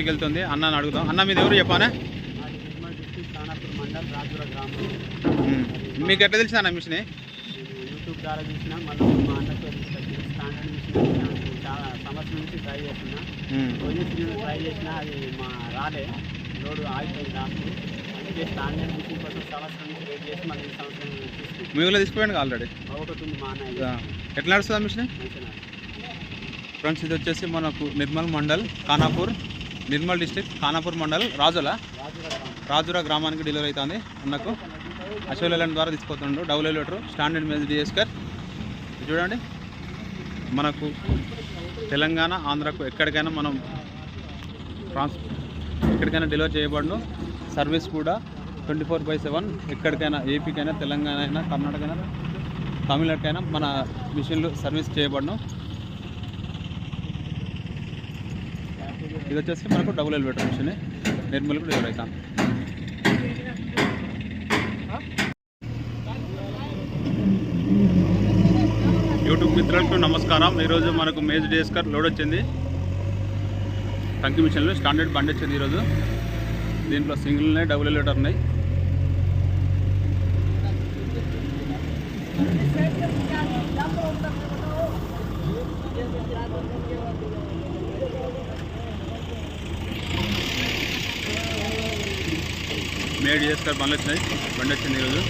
వెళ్తుంది అన్న అడుగుదాం. అన్న మీది ఎవరు చెప్పానే? మీకు ఎట్లా తెలిసింది అన్న మిషన్? యూట్యూబ్ ద్వారా చూసినా, మళ్ళీ మా అన్నతో స్టాండర్డ్ మిషన్ చాలా సంవత్సరం నుంచి ట్రై చేస్తున్నా. కొన్ని ట్రై చేసినా అది రాలే, లోడ్ ఆగిపోయింది. నాకు అందుకే స్టాండర్డ్ మిషన్ కోసం సంవత్సరం నుంచి వెయిట్ చేసి మళ్ళీ ఈ సంవత్సరం తీసుకుంటాం. మీ ఊళ్ళో తీసుకుపోయాను ఆల్రెడీ ఒకటి ఉంది మా అన్నయ్య. ఎట్లా నడుస్తుంది మిషన్? ఫ్రెండ్స్, ఇది వచ్చేసి మనకు నిర్మల్ మండల్ ఖానాపూర్, నిర్మల్ డిస్టిక్ ఖానాపూర్ మండల్ రాజురా గ్రామానికి డెలివరీ అవుతుంది. అన్నకు అశోక్ లేలాండ్ ద్వారా తీసుకుపోతుండ్రు. డబుల్ ఎలివేటర్ స్టాండర్డ్ మేజ్ డిఎస్కర్. చూడండి, మనకు తెలంగాణ ఆంధ్రకు ఎక్కడికైనా మనం ఎక్కడికైనా డెలివరీ చేయబడును. సర్వీస్ కూడా 24/7 ఎక్కడికైనా, ఏపీకైనా, తెలంగాణ అయినా, కర్ణాటక అయినా, తమిళనాడుకైనా మన మిషన్లు సర్వీస్ చేయబడును. ఇది వచ్చేసి మనకు డబుల్ ఎలివేటర్ మిషన్ నిర్మల్కు డెలివరీ అవుతాం. యూట్యూబ్ మిత్రులకు నమస్కారం. ఈరోజు మనకు మేజ్ డిఎస్కర్ లోడ్ వచ్చింది. టంకి మిషన్లు స్టాండర్డ్ బండి వచ్చింది ఈరోజు. దీంట్లో సింగిల్ ఉన్నాయి, డబుల్ ఎలివేటర్ ఉన్నాయి. మేడ్ డిఎస్కర్ బండ్లు వచ్చినాయి, బండి వచ్చింది ఈరోజు.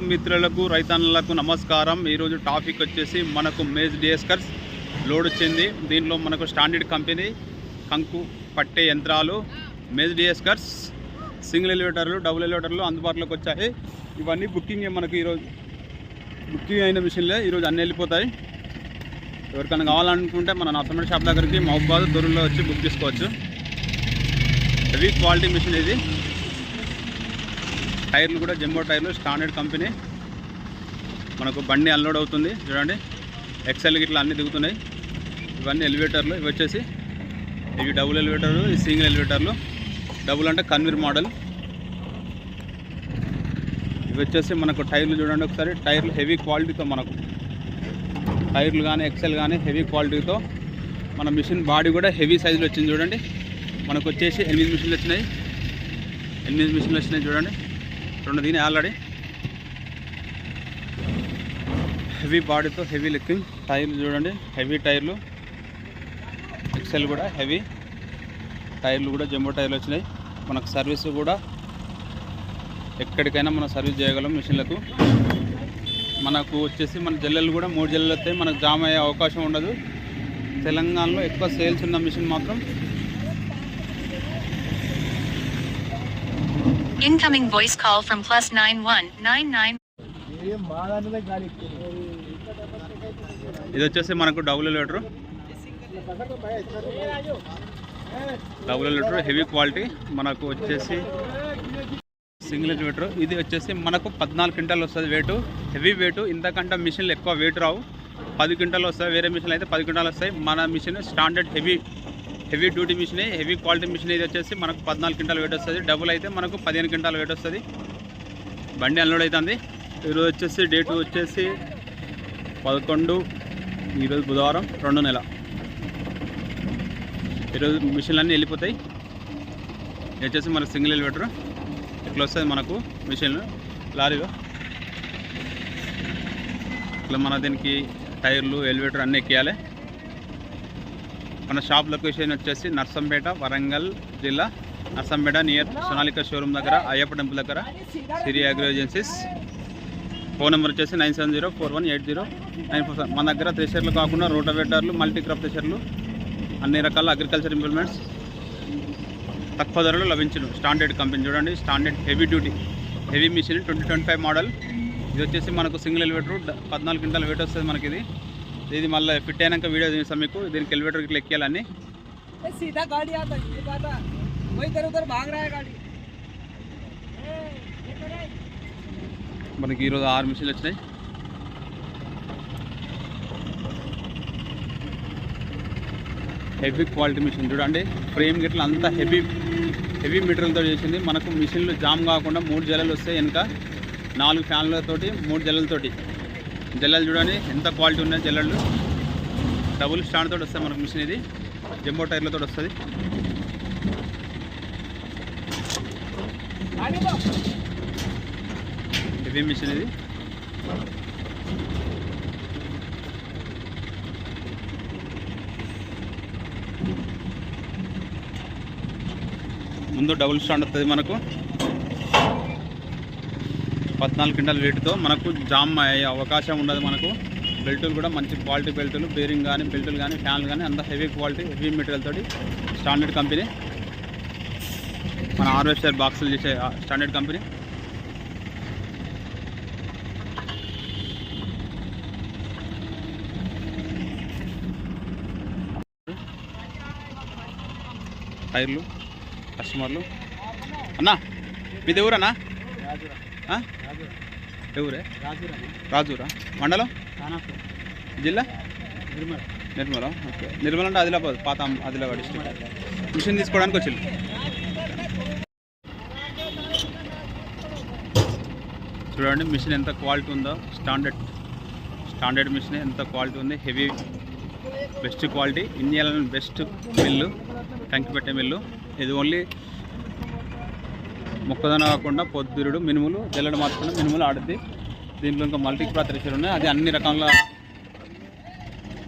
మిత్రులకు రైతన్నలకు నమస్కారం. ఈరోజు టాపిక్ వచ్చేసి మనకు మేజ్ డిఎస్కర్స్ లోడ్ వచ్చింది. దీంట్లో మనకు స్టాండర్డ్ కంపెనీ కంకు పట్టే యంత్రాలు, మేజ్ డిఎస్కర్స్, సింగిల్ ఎలివేటర్లు, డబుల్ ఎలివేటర్లు అందుబాటులోకి వచ్చాయి. ఇవన్నీ బుకింగ్ మనకు ఈరోజు బుకింగ్ అయిన మిషన్లే ఈరోజు అన్నీ వెళ్ళిపోతాయి. ఎవరికైనా కావాలనుకుంటే మన నర్సమెంట్ షాప్ దగ్గరికి మహబూబాద్ తొర్రూరులో వచ్చి బుక్ చేసుకోవచ్చు. హెవీ క్వాలిటీ మిషన్ ఇది. టైర్లు కూడా జంబో టైర్లు, స్టాండర్డ్ కంపెనీ. మనకు బండి అన్లోడ్ అవుతుంది. చూడండి, ఎక్సెల్ గిట్లా అన్నీ దిగుతున్నాయి. ఇవన్నీ ఎలివేటర్లు. ఇవి వచ్చేసి ఇవి డబుల్ ఎలివేటర్లు, ఈ సింగిల్ ఎలివేటర్లు. డబుల్ అంటే కన్వీర్ మోడల్, ఇవి వచ్చేసి మనకు టైర్లు చూడండి ఒకసారి. టైర్లు హెవీ క్వాలిటీతో, మనకు టైర్లు కానీ ఎక్సెల్ కానీ హెవీ క్వాలిటీతో. మన మిషన్ బాడీ కూడా హెవీ సైజులో వచ్చింది చూడండి. మనకు వచ్చేసి 8 మిషన్లు వచ్చినాయి. 8 మిషన్లు వచ్చినాయి చూడండి. 2 దీని ఆల్రెడీ హెవీ బాడీతో హెవీ లుకింగ్. టైర్లు చూడండి హెవీ టైర్లు, ఎక్సెల్ కూడా హెవీ టైర్లు, కూడా జంబో టైర్లు వచ్చినాయి. మనకు సర్వీస్ కూడా ఎక్కడికైనా మనం సర్వీస్ చేయగలం మిషన్లకు. మనకు వచ్చేసి మన జల్లెలు కూడా 3 జల్లెలు వస్తాయి. మనకు జామ్ అయ్యే అవకాశం ఉండదు. తెలంగాణలో ఎక్కువ సేల్స్ ఉన్న మిషన్ మాత్రం Incoming voice call from +9199. ఇది వచ్చేసి మనకు double elevator. Double elevator heavy quality. మనకు వచ్చేసి సింగిల్ ఎలివేటర్. ఇది వచ్చేసి మనకు 14 క్వింటాలు వస్తుంది వెయిట్, హెవీ వెయిట్. ఇంతకంటే మిషన్లు ఎక్కువ వెయిట్ రావు. 10 క్వింటాలు వస్తాయి. వేరే మిషన్లు అయితే 10 క్వింటాలు వస్తాయి. మన machine standard heavy duty machine, heavy quality machine. ఇది వచ్చేసి మనకు 14 క్వింటాల్ వెయిట్ వస్తుంది. డబుల్ అయితే మనకు 15 క్వింటాల్ వెయిట్ వస్తుంది. బండి అన్లోడ్ అవుతుంది. ఈరోజు వచ్చేసి డేటు వచ్చేసి 11, ఈరోజు బుధవారం 2వ నెల. ఈరోజు మిషన్లు అన్నీ వెళ్ళిపోతాయి. ఇది వచ్చేసి మనకు సింగిల్ ఎలివేటర్. ఇట్లా వస్తుంది మనకు మిషన్లు లారీలో. ఇట్లా మన దీనికి టైర్లు, ఎలివేటర్ అన్నీ ఎక్కియాలి. మన షాప్ లొకేషన్ వచ్చేసి నర్సంపేట, వరంగల్ జిల్లా. నర్సంపేట నియర్ సోనాలికా షోరూమ్ దగ్గర, అయ్యప్ప టెంపుల్ దగ్గర, సిరి అగ్రో ఏజెన్సీస్. ఫోన్ నెంబర్ వచ్చేసి 9704180947. మన దగ్గర థ్రెషర్లు కాకుండా రోటోవేటర్లు, మల్టీ క్రాప్ థ్రెషర్లు, అన్ని రకాల అగ్రికల్చర్ ఇంప్లిమెంట్స్ తక్కువ ధరలో లభించును. స్టాండర్డ్ కంపెనీ చూడండి. Standard heavy duty heavy machine 2025 model. ఇది వచ్చేసి మనకు సింగిల్ ఎలివేటర్ 14 క్వింటాల వెయిట్ వస్తుంది మనకి. ఇది మళ్ళీ ఫిట్ అయినాక వీడియో చూస్తాం మీకు. దీనికి ఎలివేటర్ ఇట్లా ఎక్కియాలని. మనకి ఈరోజు 6 మిషన్లు వచ్చినాయి. హెవీ క్వాలిటీ మిషన్ చూడండి. ఫ్రేమ్ గిట్ల అంతా హెవీ మెటీరియల్తో చేసింది. మనకు మిషన్లు జామ్ కాకుండా 3 జల్లెలు వస్తాయి. వెనుక 4 ఫ్యాన్లతోటి 3 జల్లెలతోటి. జల్లెలు చూడండి ఎంత క్వాలిటీ ఉన్నాయి జల్లెళ్ళు. డబుల్ స్టాండ్ తోటి వస్తాయి మనకు మిషన్. ఇది జంబో టైర్లతో వస్తుంది. హెవీ మిషన్ ఇది. ముందు డబుల్ స్టాండ్ వస్తుంది మనకు. 14 క్వింటాల్ వెయిట్తో మనకు జామ్ అయ్యే అవకాశం ఉండదు. మనకు బెల్టులు కూడా మంచి క్వాలిటీ బెల్టులు, బేరింగ్ కానీ బెల్టులు కానీ ఫ్యాన్లు కానీ అంత హెవీ క్వాలిటీ హెవీ మెటీరియల్ తోటి స్టాండర్డ్ కంపెనీ. మన హార్వెస్టర్ బాక్సులు చేసే స్టాండర్డ్ కంపెనీ. టైర్లు, కస్టమర్లు. అన్నా మీది ఎవరన్నా? ఎవరే? రాజూరా. మండలం? జిల్లా? నిర్మల. ఓకే. నిర్మల అంటే ఆదిలాబాద్, పాత ఆదిలాబాద్ డిస్ట్రిక్ట్. మిషన్ తీసుకోవడానికి వచ్చింది. చూడండి మిషన్ ఎంత క్వాలిటీ ఉందో. స్టాండర్డ్ మిషన్ ఎంత క్వాలిటీ ఉంది. Heavy best quality. ఇండియాలో బెస్ట్ మిల్లు కంకిపెట్టే మిల్లు. ఇది ఓన్లీ మొక్కదన కాకుండా పొద్దురుడు, మినుములు, జల్లెడ మార్చుకుని మినుములు ఆడుద్ది. దీంట్లో ఇంకా మల్టీ క్రాప్ థ్రెషర్ ఉన్నాయి. అది అన్ని రకాల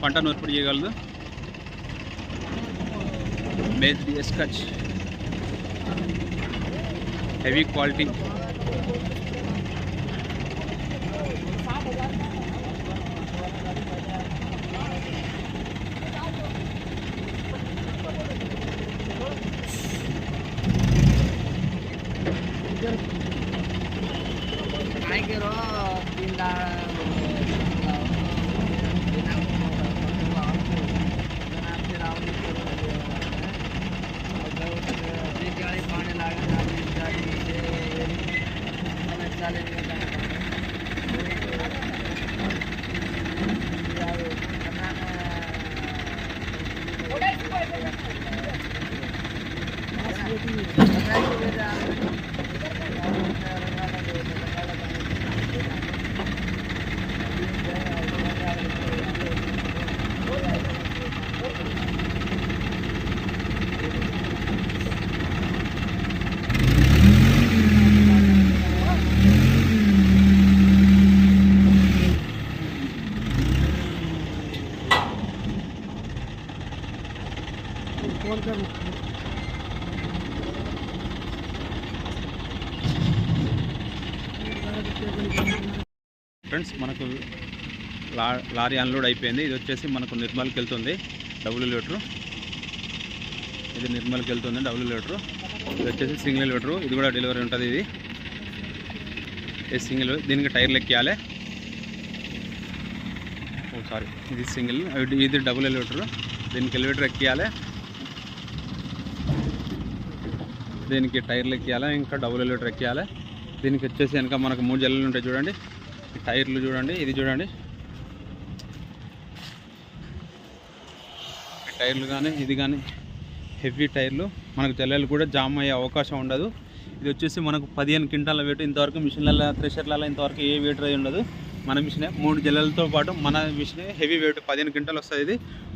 పంట నూర్పిడి చేయగలదు. మేజ్ డిఎస్ కచ్ హెవీ క్వాలిటీ. ఫ్రెండ్స్, మనకు లారీ అన్లోడ్ అయిపోయింది. ఇది వచ్చేసి మనకు నిర్మల్కి వెళ్తుంది డబుల్ లీటరు. ఇది నిర్మల్కి వెళ్తుంది డబుల్ లీటరు. ఇది వచ్చేసి సింగిల్ లీటరు. ఇది కూడా డెలివరీ ఉంటుంది. ఇది సింగిల్. దీనికి టైర్లు ఎక్కియాలి. సారీ, ఇది సింగిల్. ఇది డబుల్ లీటరు. దీనికి ఎలివేటర్ ఎక్కియాలి, దీనికి టైర్లు ఎక్కియాలి, ఇంకా డబుల్ ఎలివేటర్ ఎక్కియాలి. దీనికి వచ్చేసి వెనక మనకు 3 జల్లలు ఉంటాయి చూడండి. ఈ టైర్లు చూడండి, ఇది చూడండి, టైర్లు కానీ ఇది కానీ హెవీ టైర్లు. మనకు జల్లలు కూడా జామ్ అయ్యే అవకాశం ఉండదు. ఇది వచ్చేసి మనకు 15 క్వింటాల వెయిట్. ఇంతవరకు మిషన్లలో థ్రెషర్లలో ఇంతవరకు ఏ వెయిట్ అయి ఉండదు. మన మిషనే 3 జల్లలతో పాటు మన మిషనే హెవీ వెయిట్ 15 క్వింటాలు వస్తుంది.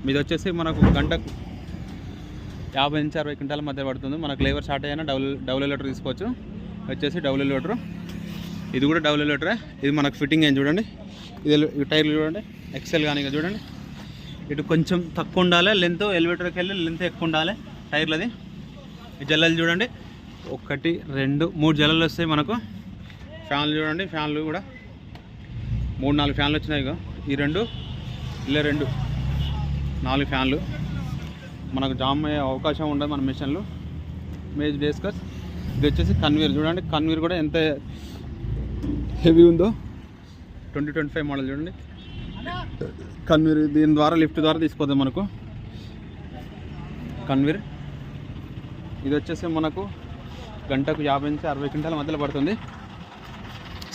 ఇది వచ్చేసి మనకు గంటకు 50 నుంచి 60 క్వింటాల మధ్య పడుతుంది. మనకు లేబర్ షార్ట్ అయినా డబుల్ ఎలివేటర్ తీసుకోవచ్చు. వచ్చేసి డబుల్ ఎలివేటర్. ఇది కూడా డబుల్ ఎలివేటరే. ఇది మనకు ఫిట్టింగ్ అయింది చూడండి. ఇది టైర్లు చూడండి, ఎక్సెల్ కానీ ఇక చూడండి. ఇటు కొంచెం తక్కువ ఉండాలి లెంత్, ఎలివేటర్కి వెళ్ళి లెంత్ ఎక్కువ ఉండాలి టైర్లది. ఈ జల్లలు చూడండి, 1 2 3 జల్లలు వస్తాయి మనకు. ఫ్యాన్లు చూడండి, ఫ్యాన్లు కూడా 3-4 ఫ్యాన్లు వచ్చినాయి. ఇక ఈ 2 ఇలా 2 4 ఫ్యాన్లు. మనకు జామ్ అయ్యే అవకాశం ఉండదు మన మిషన్లు. మేజ్ డేస్కర్స్. ఇది వచ్చేసి కన్వీర్ చూడండి. కన్వీర్ కూడా ఎంత హెవీ ఉందో. 2025 మోడల్ చూడండి కన్వీర్. దీని ద్వారా లిఫ్ట్ ద్వారా తీసుకోద్దాం మనకు కన్వీర్. ఇది వచ్చేసి మనకు గంటకు 50 నుంచి 60 క్వింటాల మధ్యలో పడుతుంది.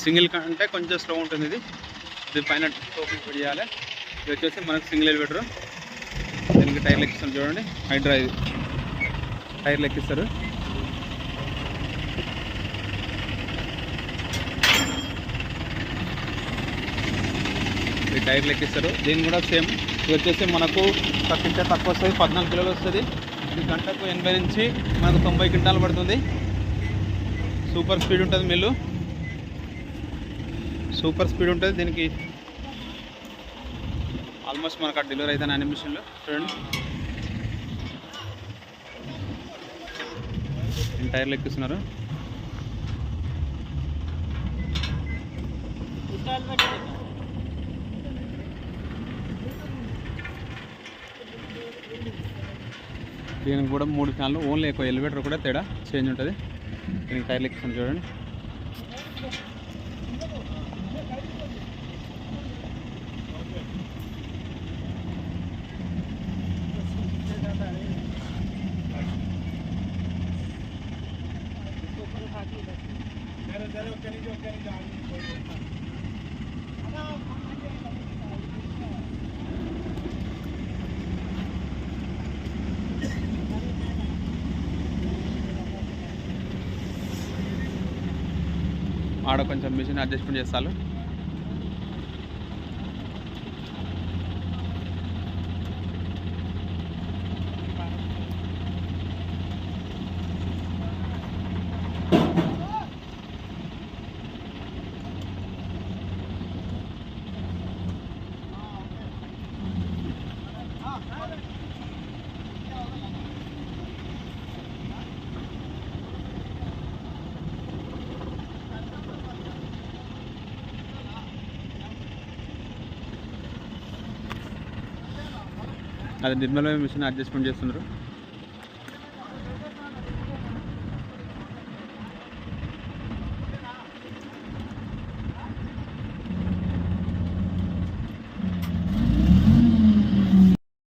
సింగిల్ అంటే కొంచెం స్లో ఉంటుంది. ఇది పైన టోపీ చేయాలి. ఇది వచ్చేసి మనకు సింగిల్ ఎలివేటర్. దీనికి టైర్లు ఎక్కిస్తారు చూడండి. హైడ్రా ఇది టైర్లు ఎక్కిస్తారు. ఈ టైర్లు ఎక్కిస్తారు. దీన్ని కూడా సేమ్. ఇది వచ్చేసి మనకు తక్కువ వస్తుంది, 14 కిలోలు వస్తుంది. ఇది గంటకు 80 నుంచి మనకు 90 క్వింటాలు పడుతుంది. సూపర్ స్పీడ్ ఉంటుంది మిల్లు, సూపర్ స్పీడ్ ఉంటుంది. దీనికి ఆల్మోస్ట్ మనకు ఆ డెలివరీ అవుతాను అన్ని మిషన్లు చూడండి. టైర్లు ఎక్కిస్తున్నారు. దీనికి కూడా 3 ఫ్యాన్లు. ఓన్లీ ఎక్కువ ఎలివేటర్ కూడా తేడా చేంజ్ ఉంటుంది. దీనికి టైర్లు ఎక్కిస్తున్నారు చూడండి. ఆడ కొంచెం మిషన్ అడ్జస్ట్మెంట్ చేస్తాను. అది నిర్మల్ మిషన్ అడ్జస్ట్మెంట్ చేస్తున్నారు.